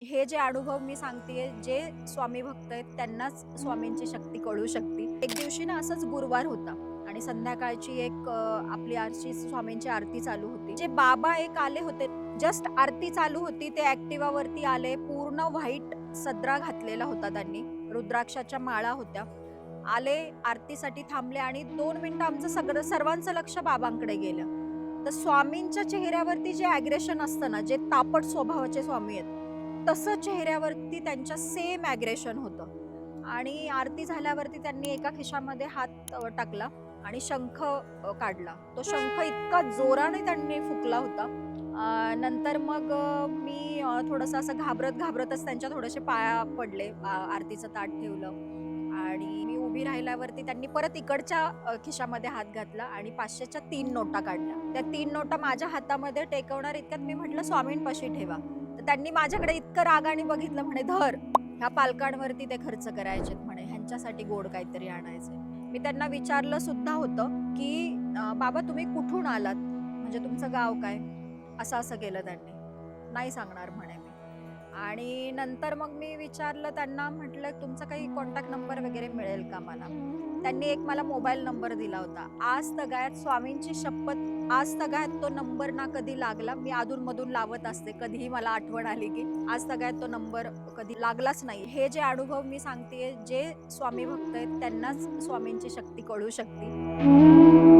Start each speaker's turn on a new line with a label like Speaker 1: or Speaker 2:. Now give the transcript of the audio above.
Speaker 1: हे जे अनुभव मी सांगतेय, जे स्वामी भक्त आहेत त्यांनाच स्वामींची शक्ती कळू शकते. एक दिवशी ना असंच गुरुवार होता आणि संध्याकाळची एक आपली आरती स्वामींची आरती चालू होती. जे बाबा एक आले होते, जस्ट आरती चालू होती, ते ॲक्टिवावरती आले. पूर्ण व्हाईट सदरा घातलेला होता त्यांनी, रुद्राक्षाच्या माळा होत्या. आले, आरतीसाठी थांबले आणि 2 मिनिटं आमचं सर्वांचं लक्ष बाबांकडे गेलं. तर स्वामींच्या चेहऱ्यावरती जे ॲग्रेशन असतं ना, जे तापट स्वभावाचे स्वामी आहेत, तसं चेहऱ्यावरती त्यांच्या सेम ॲग्रेशन होतं. आणि आरती झाल्यावरती त्यांनी एका खिशामध्ये हात टाकला आणि शंख काढला. तो शंख इतका जोराने त्यांनी फुकला होता. नंतर मग मी थोडंसं असं घाबरतच त्यांच्या थोडेसे पाया पडले. आरतीचं ताट ठेवलं आणि मी उभी राहिल्यावरती त्यांनी परत इकडच्या खिशामध्ये हात घातला आणि 500च्या 3 नोटा काढल्या. त्या 3 नोटा माझ्या हातामध्ये टेकवणार इतक्यात मी म्हटलं, "स्वामींपाशी ठेवा." तर त्यांनी माझ्याकडे इतकं रागाने बघितलं, म्हणे, "धर, ह्या पालकांवरती ते खर्च करायचेत म्हणे, ह्यांच्यासाठी गोड काहीतरी आणायचंय." मी त्यांना विचारलं सुद्धा होतं, की "बाबा तुम्ही कुठून आलात? म्हणजे तुमचं गाव काय?" असं केलं त्यांनी. "नाही सांगणार" म्हणे मी. आणि नंतर मग मी विचारलं त्यांना, म्हटलं, "तुमचा काही कॉन्टॅक्ट नंबर वगैरे मिळेल का मला?" त्यांनी एक मला मोबाईल नंबर दिला होता. आज तगायत स्वामींची शपथ, आज तगायत तो नंबर ना कधी लागला. मी अधून-मधून लावत असते. कधीही मला आठवण आली, की आज तगायत तो नंबर कधी लागलाच नाही. हे जे अनुभव मी सांगतेय, जे स्वामी भक्त आहेत त्यांनाच स्वामींची शक्ती कळू शकते.